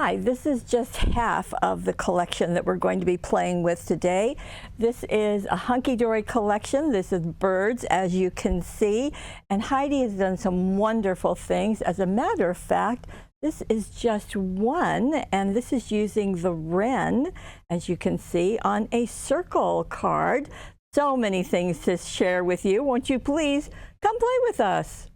Hi, this is just half of the collection that we're going to be playing with today. This is a Hunkydory collection. This is birds, as you can see, and Heidi has done some wonderful things. As a matter of fact, this is just one, and this is using the Wren, as you can see, on a circle card. So many things to share with you. Won't you please come play with us?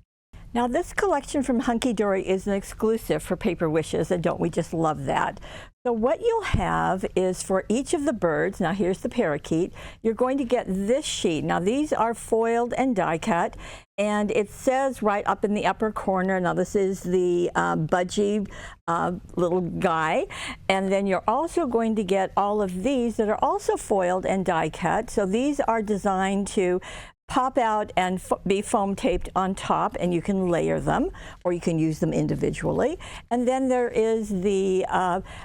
Now, this collection from Hunkydory is an exclusive for Paper Wishes, and don't we just love that? So what you'll have is for each of the birds, now here's the parakeet, you're going to get this sheet. Now, these are foiled and die cut, and it says right up in the upper corner, now this is the budgie little guy, and then you're also going to get all of these that are also foiled and die cut. So these are designed to pop out and be foam taped on top, and you can layer them or you can use them individually. And then there is the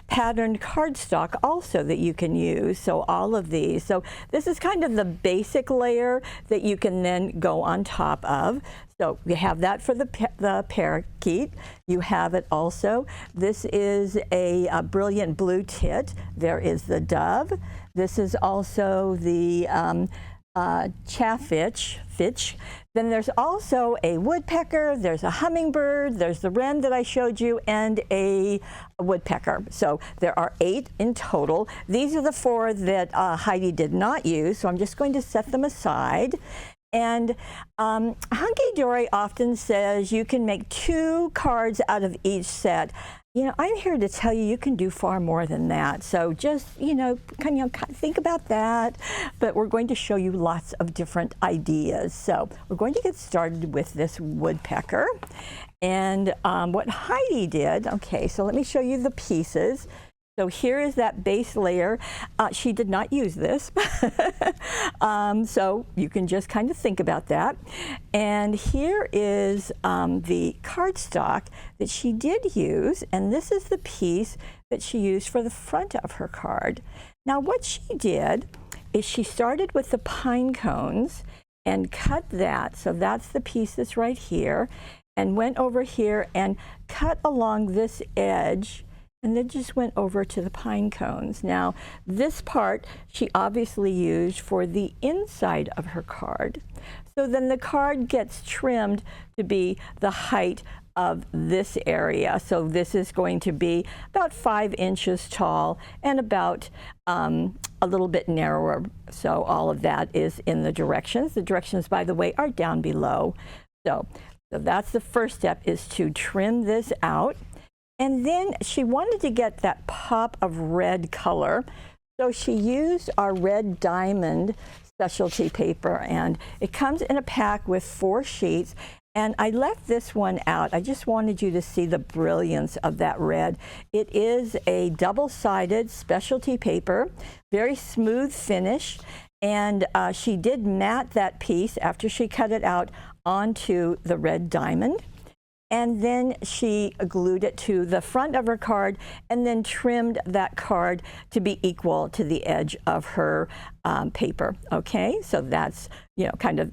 patterned cardstock also that you can use. So all of these. So this is kind of the basic layer that you can then go on top of. So you have that for the parakeet. You have it also. This is a brilliant blue tit. There is the dove. This is also the chaffinch. Then there's also a woodpecker, there's a hummingbird, there's the wren that I showed you, and a woodpecker. So there are 8 in total. These are the 4 that Heidi did not use, so I'm just going to set them aside. And Hunkydory often says you can make 2 cards out of each set. You know, I'm here to tell you you can do far more than that. So just, kind of think about that. But we're going to show you lots of different ideas. So we're going to get started with this woodpecker. And what Heidi did, okay, so let me show you the pieces. So here is that base layer. She did not use this, so you can just kind of think about that. And here is the cardstock that she did use, and this is the piece that she used for the front of her card. Now what she did is she started with the pine cones and cut that, so that's the piece that's right here, and went over here and cut along this edge, and then just went over to the pine cones. Now, this part she obviously used for the inside of her card. So then the card gets trimmed to be the height of this area. So this is going to be about 5 inches tall and about a little bit narrower. So all of that is in the directions. The directions, by the way, are down below. So that's the first step, is to trim this out. And then she wanted to get that pop of red color, so she used our red diamond specialty paper, and it comes in a pack with 4 sheets. And I left this one out. I just wanted you to see the brilliance of that red. It is a double-sided specialty paper, very smooth finish, and she did mat that piece after she cut it out onto the red diamond. And then she glued it to the front of her card and then trimmed that card to be equal to the edge of her paper. Okay, so that's, kind of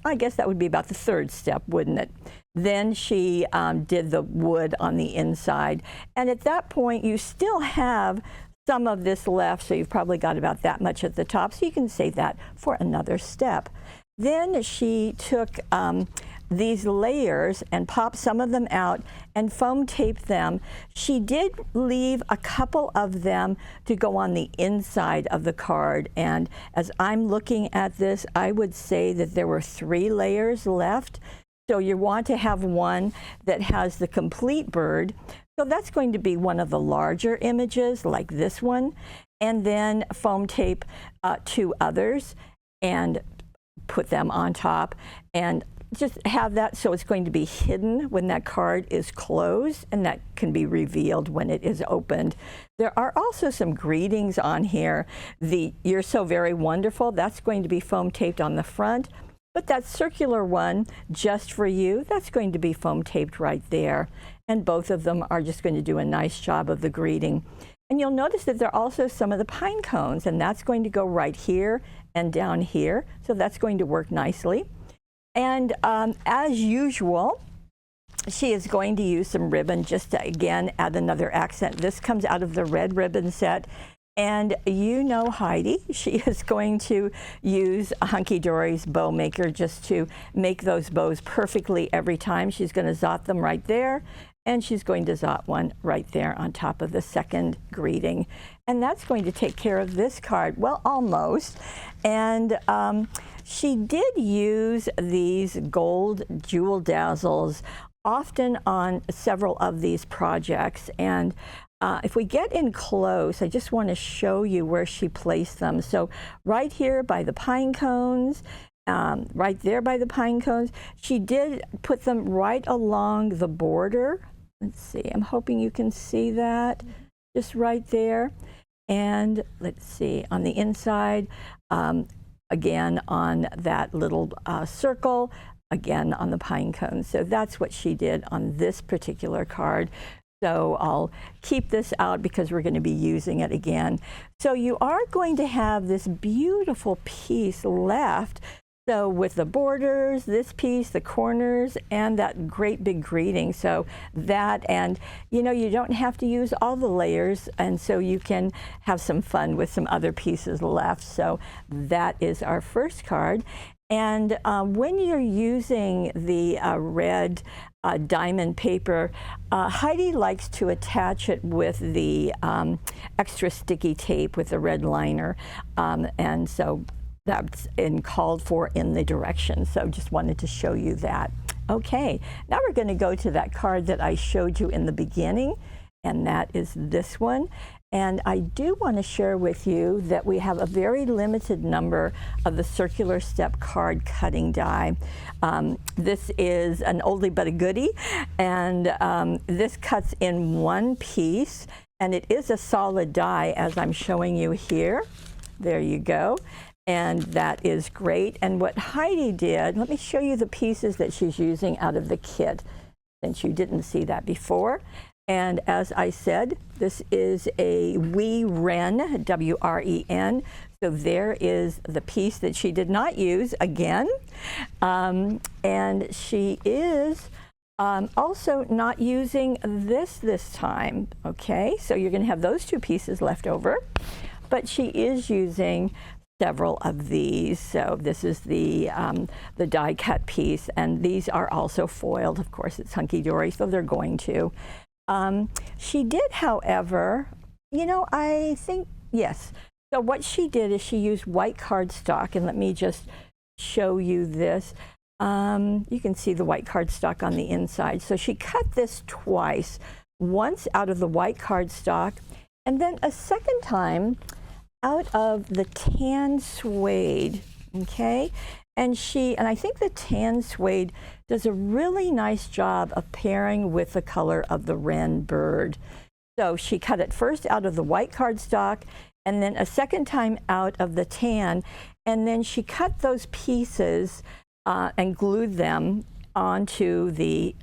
I guess that would be about the 3rd step, wouldn't it? Then she did the wood on the inside. And at that point, you still have some of this left, so you've probably got about that much at the top, so you can save that for another step. Then she took these layers and popped some of them out and foam taped them. She did leave a couple of them to go on the inside of the card, and as I'm looking at this, I would say that there were 3 layers left. So you want to have one that has the complete bird. So that's going to be one of the larger images, like this one, and then foam tape 2 others and put them on top, and just have that so it's going to be hidden when that card is closed, and that can be revealed when it is opened. There are also some greetings on here. The "You're so very wonderful," that's going to be foam taped on the front, but that circular one, "Just for you," that's going to be foam taped right there. And both of them are just going to do a nice job of the greeting. And you'll notice that there are also some of the pine cones, and that's going to go right here and down here, so that's going to work nicely. And as usual, she is going to use some ribbon just to, again, add another accent. This comes out of the red ribbon set. And you know Heidi, she is going to use a Hunkydory's bow maker just to make those bows perfectly every time. She's going to zot them right there, and she's going to zot one right there on top of the second greeting. And that's going to take care of this card. Well, almost. And she did use these gold jewel dazzles often on several of these projects. And if we get in close, I just want to show you where she placed them. So right here by the pine cones, right there by the pine cones, she did put them right along the border. Let's see, I'm hoping you can see that, just right there. And let's see, on the inside, again on that little circle, again on the pine cones. So that's what she did on this particular card. So I'll keep this out because we're going to be using it again. So you are going to have this beautiful piece left. So with the borders, this piece, the corners, and that great big greeting. So that, and you know, you don't have to use all the layers, and so you can have some fun with some other pieces left. So that is our first card. And when you're using the red diamond paper, Heidi likes to attach it with the extra sticky tape with the red liner. And so that's called for in the directions. So just wanted to show you that. Okay, now we're going to go to that card that I showed you in the beginning, and that is this one. And I do want to share with you that we have a very limited number of the circular step card cutting die. This is an oldie but a goodie, and this cuts in one piece, and it is a solid die as I'm showing you here. There you go. And that is great. And what Heidi did, let me show you the pieces that she's using out of the kit, since you didn't see that before. And as I said, this is a Wren, W-R-E-N. So there is the piece that she did not use again. And she is also not using this time. Okay, so you're going to have those two pieces left over. But she is using several of these. So this is the die cut piece, and these are also foiled. Of course, it's Hunkydory, so they're going to. She did, however, you know, I think, yes. So what she did is she used white cardstock, and let me just show you this. You can see the white cardstock on the inside. So she cut this twice, once out of the white cardstock, and then a second time out of the tan suede, okay? And I think the tan suede does a really nice job of pairing with the color of the Wren bird. So she cut it first out of the white cardstock, and then a second time out of the tan, and then she cut those pieces and glued them onto the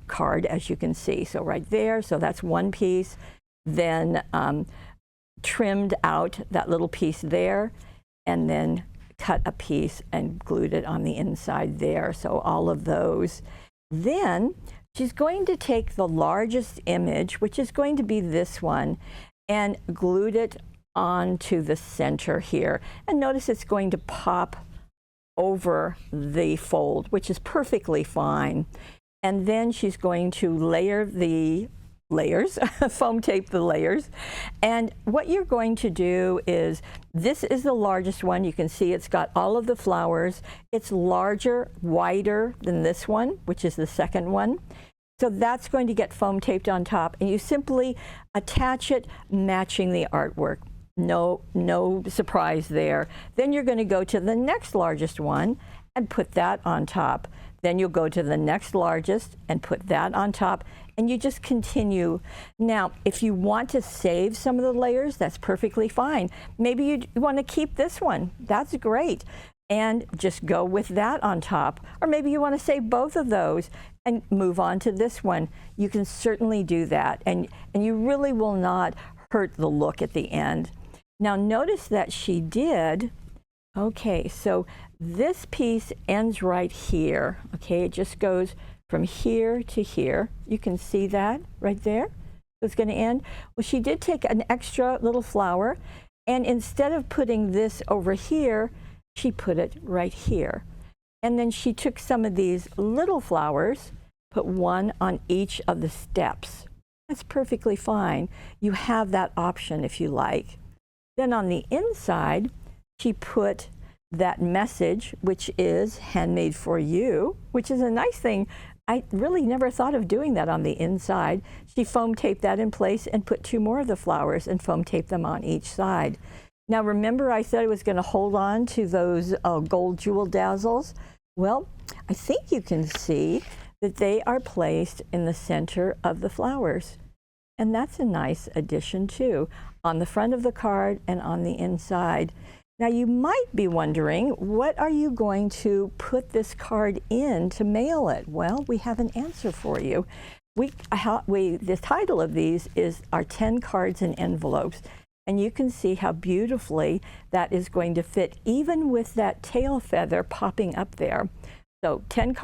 card, as you can see. So right there, so that's one piece, then trimmed out that little piece there, and then cut a piece and glued it on the inside there. So all of those. Then she's going to take the largest image, which is going to be this one, and glued it onto the center here. And notice it's going to pop over the fold, which is perfectly fine. And then she's going to layer the layers, foam tape the layers. And what you're going to do is, this is the largest one. You can see it's got all of the flowers. It's larger, wider than this one, which is the second one. So that's going to get foam taped on top, and you simply attach it matching the artwork. No surprise there. Then you're going to go to the next largest one and put that on top. Then you'll go to the next largest and put that on top, and you just continue. Now, if you want to save some of the layers, that's perfectly fine. Maybe you want to keep this one. That's great. And just go with that on top. Or maybe you want to save both of those and move on to this one. You can certainly do that, and you really will not hurt the look at the end. Now, notice that she did, okay, so this piece ends right here, okay? It just goes from here to here. You can see that right there. It's going to end. Well, she did take an extra little flower, and instead of putting this over here, she put it right here. And then she took some of these little flowers, put one on each of the steps. That's perfectly fine. You have that option if you like. Then on the inside, she put that message, which is handmade for you, which is a nice thing. I really never thought of doing that on the inside. She foam taped that in place and put two more of the flowers and foam taped them on each side. Now remember I said I was going to hold on to those gold jewel dazzles? Well, I think you can see that they are placed in the center of the flowers. And that's a nice addition too, on the front of the card and on the inside. Now you might be wondering, what are you going to put this card in to mail it? Well, we have an answer for you. The title of these is our 10 cards and envelopes. And you can see how beautifully that is going to fit, even with that tail feather popping up there. So 10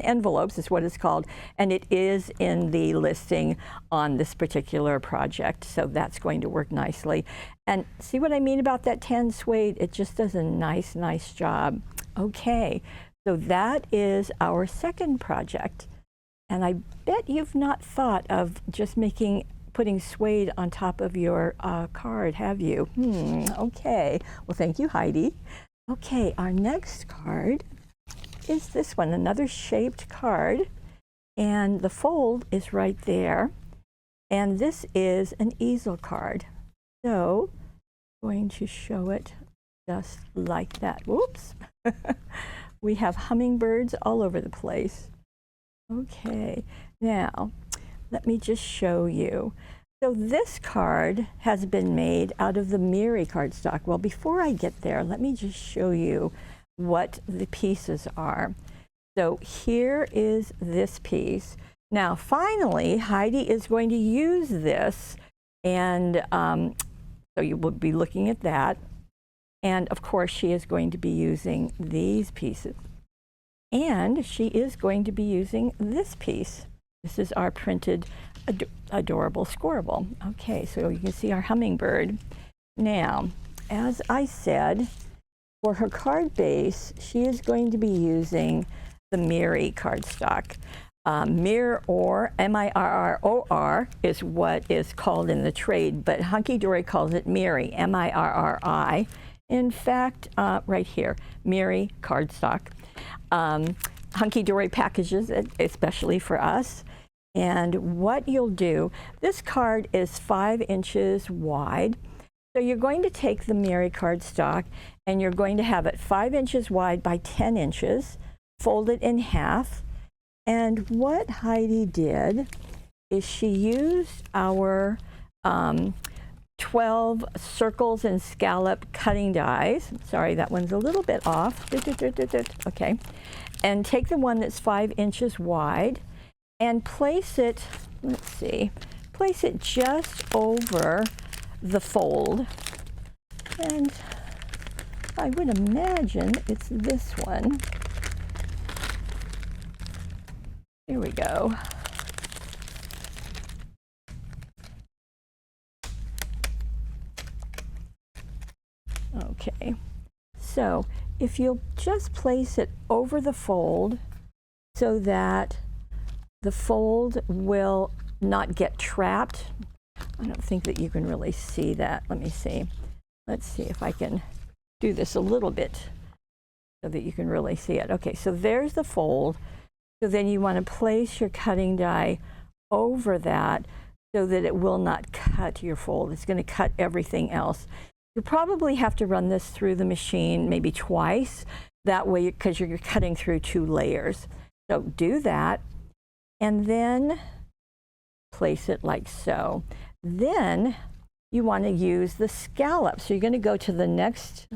envelopes is what it's called, and it is in the listing on this particular project, so that's going to work nicely. And see what I mean about that tan suede? It just does a nice job. Okay, so that is our second project, and I bet you've not thought of just putting suede on top of your card, have you? Okay, well thank you, Heidi. Okay, our next card is this one, another shaped card, and the fold is right there, and this is an easel card. So I'm going to show it just like that. Whoops. We have hummingbirds all over the place. Okay, now let me just show you. So this card has been made out of the Miri cardstock. Well, before I get there, let me just show you what the pieces are. So here is this piece. Now, finally, Heidi is going to use this, and so you will be looking at that. And of course, she is going to be using these pieces. And she is going to be using this piece. This is our printed adorable scoreable. Okay, so you can see our hummingbird. Now, as I said, for her card base, she is going to be using the Miri cardstock. Mirror, M-I-R-R-O-R, is what is called in the trade, but Hunkydory calls it Miri, M-I-R-R-I. In fact, right here, Miri cardstock. Hunkydory packages it, especially for us. And what you'll do, this card is 5 inches wide. So you're going to take the Miri cardstock and you're going to have it 5 inches wide by 10 inches, fold it in half. And what Heidi did is she used our 12 circles and scallop cutting dies. Sorry, that one's a little bit off. Okay. And take the one that's 5 inches wide and place it, let's see, place it just over the fold. And I would imagine it's this one. Here we go. Okay, so if you'll just place it over the fold so that the fold will not get trapped. I don't think that you can really see that. Let me see. Let's see if I can do this a little bit so that you can really see it. Okay, so there's the fold. So then you want to place your cutting die over that so that it will not cut your fold. It's going to cut everything else. You'll probably have to run this through the machine maybe twice, that way, because you're cutting through 2 layers. So do that, and then place it like so. Then you want to use the scallop. So you're going to go to the next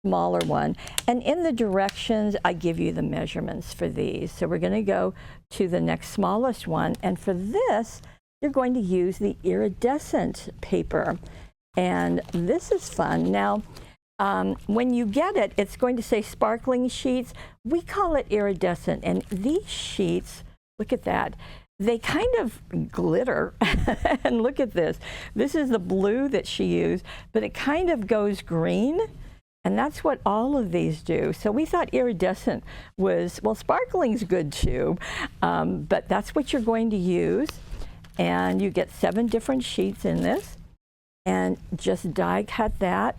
smaller one, and in the directions I give you the measurements for these. So we're going to go to the next smallest one, and for this you're going to use the iridescent paper. And this is fun. Now, When you get it, it's going to say sparkling sheets. We call it iridescent, and these sheets, look at that. They kind of glitter. And look at this. This is the blue that she used, but it kind of goes green. And that's what all of these do. So we thought iridescent was, well, sparkling's good too, but that's what you're going to use. And you get 7 different sheets in this, and just die cut that.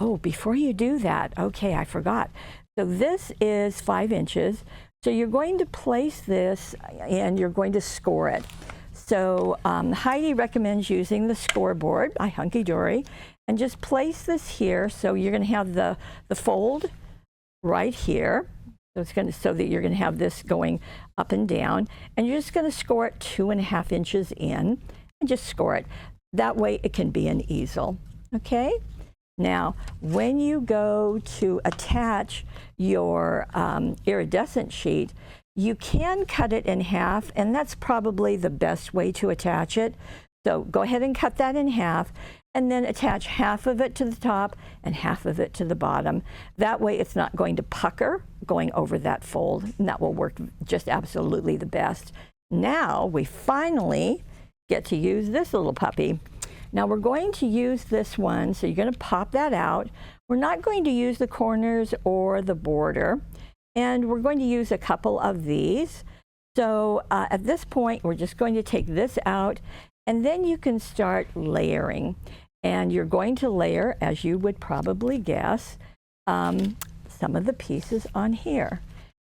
Oh, before you do that, okay, I forgot. So this is 5 inches. So you're going to place this and you're going to score it. So Heidi recommends using the scoreboard by Hunkydory, and just place this here. So you're going to have the fold right here. So it's going to, so that you're going to have this going up and down, and you're just going to score it 2.5 inches in, and just score it. That way it can be an easel. Okay. Now, when you go to attach your iridescent sheet, you can cut it in half, and that's probably the best way to attach it. So go ahead and cut that in half, and then attach half of it to the top and half of it to the bottom. That way it's not going to pucker going over that fold, and that will work just absolutely the best. Now we finally get to use this little puppy. Now we're going to use this one, so you're going to pop that out. We're not going to use the corners or the border, and we're going to use a couple of these. So at this point, we're just going to take this out, and then you can start layering. And you're going to layer, as you would probably guess, some of the pieces on here.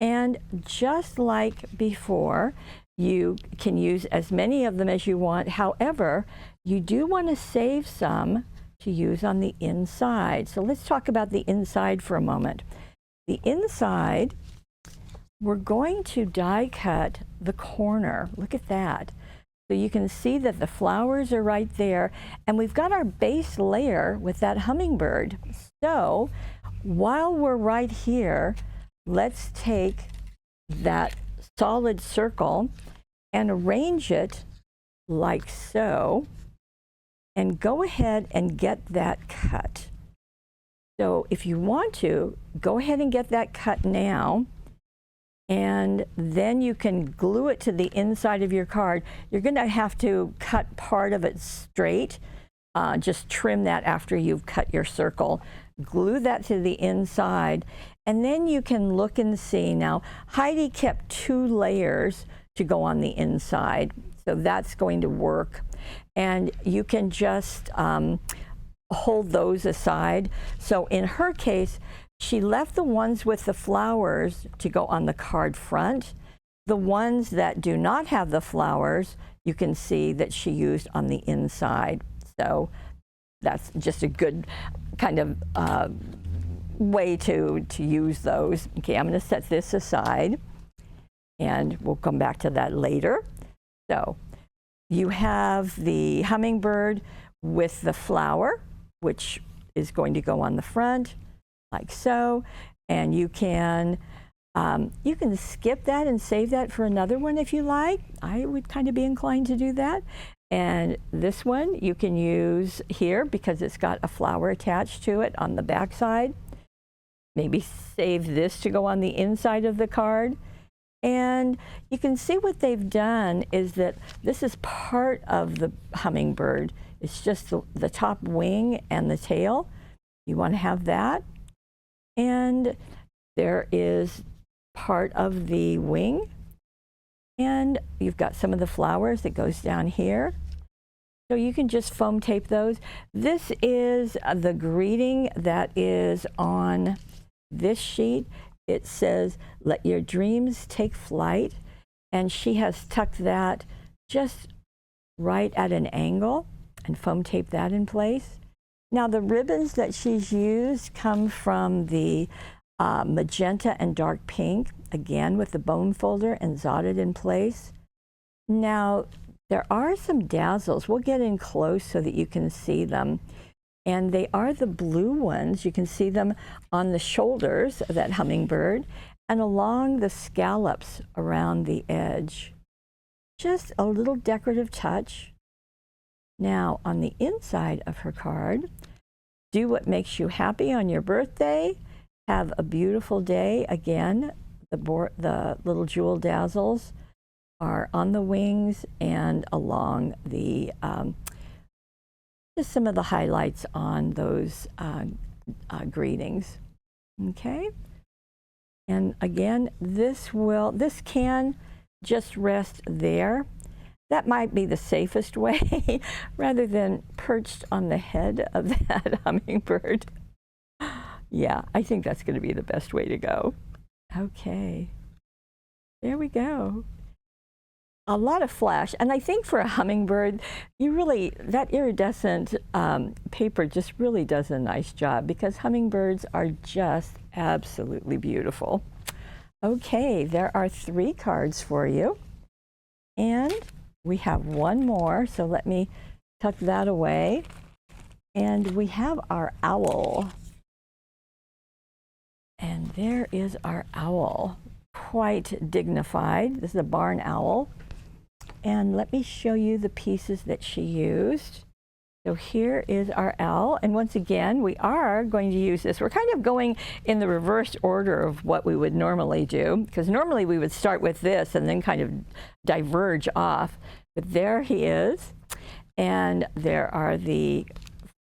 And just like before, you can use as many of them as you want. However, you do want to save some to use on the inside. So let's talk about the inside for a moment. The inside, we're going to die cut the corner. Look at that. So you can see that the flowers are right there, and we've got our base layer with that hummingbird. So while we're right here, let's take that solid circle and arrange it like so, and go ahead and get that cut. So if you want to, go ahead and get that cut now, and then you can glue it to the inside of your card. You're going to have to cut part of it straight. Just trim that after you've cut your circle. Glue that to the inside, and then you can look and see. Now, Heidi kept 2 layers to go on the inside, so that's going to work. And you can just hold those aside. So in her case, she left the ones with the flowers to go on the card front. The ones that do not have the flowers, you can see that she used on the inside. So that's just a good kind of way to use those. Okay, I'm going to set this aside, and we'll come back to that later. So you have the hummingbird with the flower, which is going to go on the front, like so. And you can skip that and save that for another one if you like. I would kind of be inclined to do that. And this one you can use here because it's got a flower attached to it on the back side. Maybe save this to go on the inside of the card. And you can see what they've done is that this is part of the hummingbird. It's just the top wing and the tail. You want to have that. And there is part of the wing. And you've got some of the flowers that goes down here. So you can just foam tape those. This is the greeting that is on this sheet. It says, "Let your dreams take flight." And she has tucked that just right at an angle and foam taped that in place. Now the ribbons that she's used come from the magenta and dark pink, again with the bone folder and zotted in place. Now there are some dazzles. We'll get in close so that you can see them. And they are the blue ones. You can see them on the shoulders of that hummingbird and along the scallops around the edge. Just a little decorative touch. Now on the inside of her card, Do what makes you happy on your birthday. Have a beautiful day. Again, the little jewel dazzles are on the wings and along the, just some of the highlights on those greetings. Okay. And again, this can just rest there. That might be the safest way rather than perched on the head of that hummingbird. Yeah, I think that's going to be the best way to go. Okay, there we go. A lot of flash, and I think for a hummingbird, that iridescent paper just really does a nice job because hummingbirds are just absolutely beautiful. Okay, there are 3 cards for you, and we have one more, so let me tuck that away. And we have our owl. And there is our owl, quite dignified. This is a barn owl. And let me show you the pieces that she used. So here is our owl. And once again, we are going to use this. We're kind of going in the reverse order of what we would normally do, because normally we would start with this and then kind of diverge off. But there he is. And there are the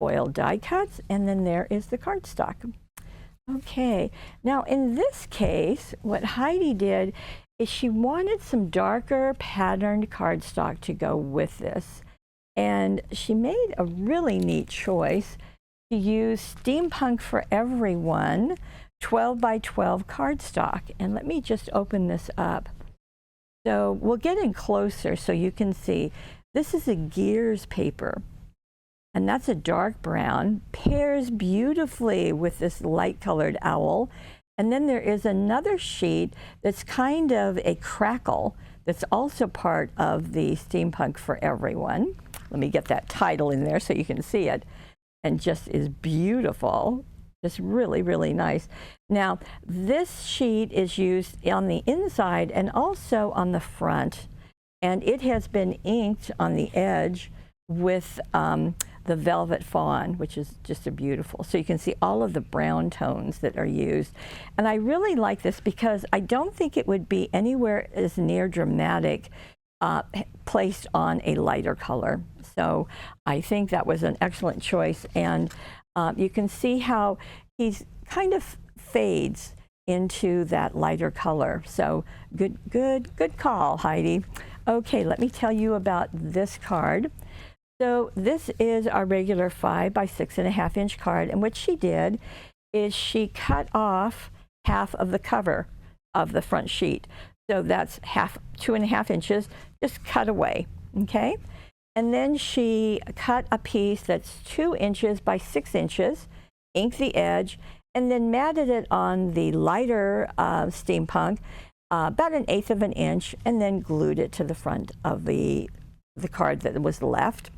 foil die cuts. And then there is the cardstock. Okay, now in this case, what Heidi did is she wanted some darker patterned cardstock to go with this. And she made a really neat choice to use Steampunk for Everyone 12 by 12 cardstock. And let me just open this up. So we'll get in closer so you can see. This is a Gears paper. And that's a dark brown, pairs beautifully with this light colored owl. And then there is another sheet that's kind of a crackle that's also part of the Steampunk for Everyone. Let me get that title in there so you can see it. And just is beautiful, just really, really nice. Now, this sheet is used on the inside and also on the front. And it has been inked on the edge with the Velvet Fawn, which is just a beautiful. So you can see all of the brown tones that are used. And I really like this because I don't think it would be anywhere as near dramatic placed on a lighter color. So I think that was an excellent choice. And you can see how he's kind of fades into that lighter color. So good call, Heidi. Okay, let me tell you about this card. So this is our regular 5 by 6.5 inch card, and what she did is she cut off half of the cover of the front sheet. So that's 2.5 inches, just cut away, okay? And then she cut a piece that's 2 inches by 6 inches, inked the edge, and then matted it on the lighter Steampunk, about 1/8 of an inch, and then glued it to the front of the card that was left.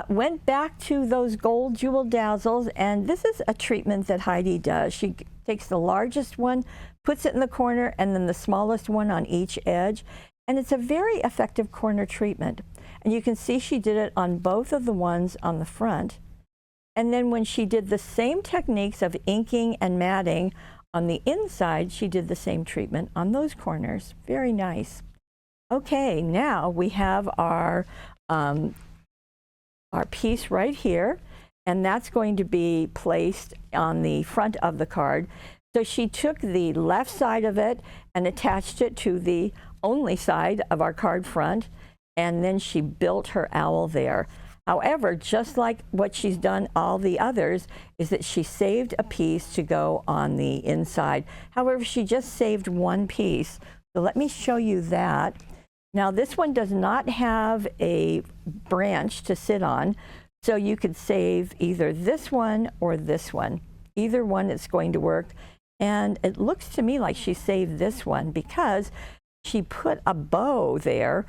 Went back to those gold jewel dazzles, and this is a treatment that Heidi does. She takes the largest one, puts it in the corner, and then the smallest one on each edge, and it's a very effective corner treatment. And you can see she did it on both of the ones on the front. And then when she did the same techniques of inking and matting on the inside, she did the same treatment on those corners. Very nice. Okay, now we have our piece right here, and that's going to be placed on the front of the card. So she took the left side of it and attached it to the only side of our card front, and then she built her owl there. However, just like what she's done all the others, is that she saved a piece to go on the inside. However, she just saved one piece. So let me show you that. Now this one does not have a branch to sit on, so you could save either this one or this one. Either one is going to work. And it looks to me like she saved this one because she put a bow there,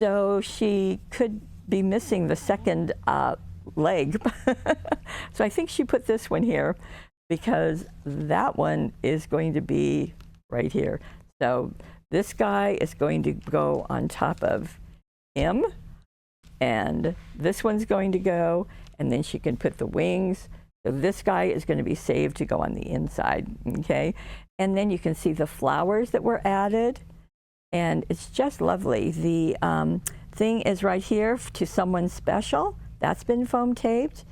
so she could be missing the second leg. So I think she put this one here because that one is going to be right here. So this guy is going to go on top of him, and this one's going to go, and then she can put the wings, So this guy is going to be saved to go on the inside, okay? And then you can see the flowers that were added, and it's just lovely. The thing is right here to someone special. That's been foam taped.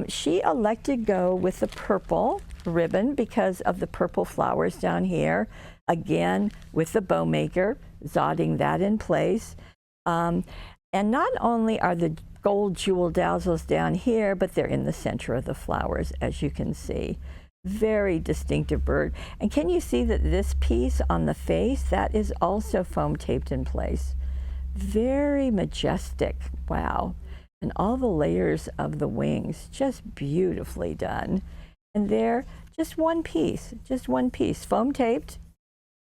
She elected to go with the purple ribbon because of the purple flowers down here. Again, with the bow maker, zodding that in place. And not only are the gold jewel dazzles down here, but they're in the center of the flowers, as you can see. Very distinctive bird. And can you see that this piece on the face, that is also foam taped in place? Very majestic. Wow. And all the layers of the wings, just beautifully done. And there, just one piece, foam taped.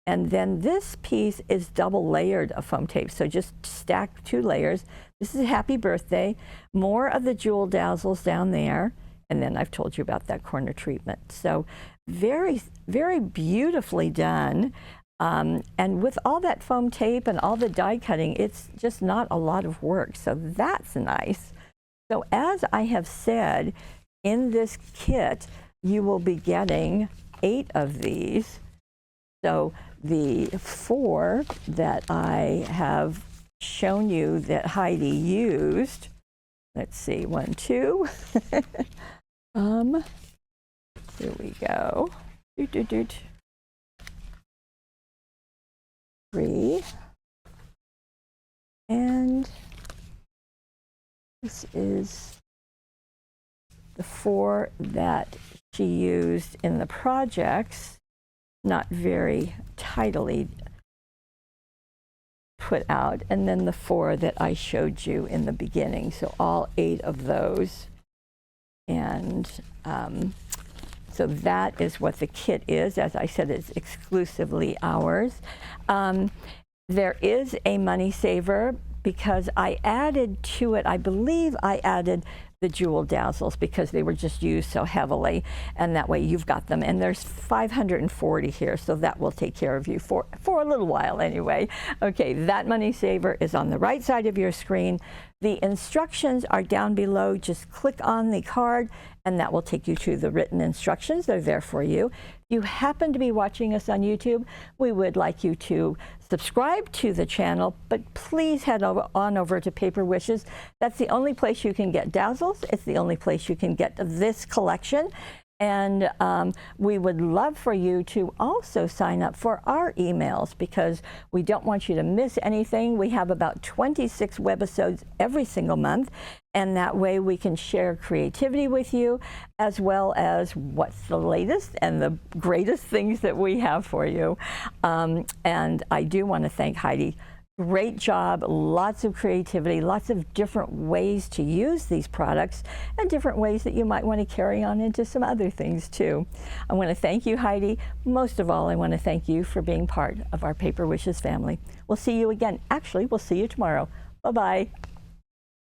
And then this piece is double layered of foam tape. So just stack 2 layers. This is a happy birthday. More of the jewel dazzles down there. And then I've told you about that corner treatment. So very, very beautifully done. And with all that foam tape and all the die cutting, it's just not a lot of work. So that's nice. So as I have said, in this kit, you will be getting 8 of these. So the 4 that I have shown you that Heidi used, let's see, 1, 2. Here we go. 3. And this is the 4 that she used in the projects. Not very tidily put out, and then the 4 that I showed you in the beginning. So all 8 of those. And so that is what the kit is. As I said, it's exclusively ours. There is a money saver because I added to it, I believe I added the jewel dazzles because they were just used so heavily, and that way you've got them. And there's 540 here, so that will take care of you for a little while anyway. Okay, that money saver is on the right side of your screen. The instructions are down below. Just click on the card and that will take you to the written instructions. They're there for you. If you happen to be watching us on YouTube, we would like you to subscribe to the channel, but please head on over to Paper Wishes. That's the only place you can get dazzles. It's the only place you can get this collection. And we would love for you to also sign up for our emails because we don't want you to miss anything. We have about 26 webisodes every single month, and that way we can share creativity with you as well as what's the latest and the greatest things that we have for you. And I do want to thank Heidi. Great job, lots of creativity, lots of different ways to use these products and different ways that you might want to carry on into some other things too. I want to thank you, Heidi. Most of all, I want to thank you for being part of our Paper Wishes family. We'll see you again. Actually, we'll see you tomorrow. Bye-bye.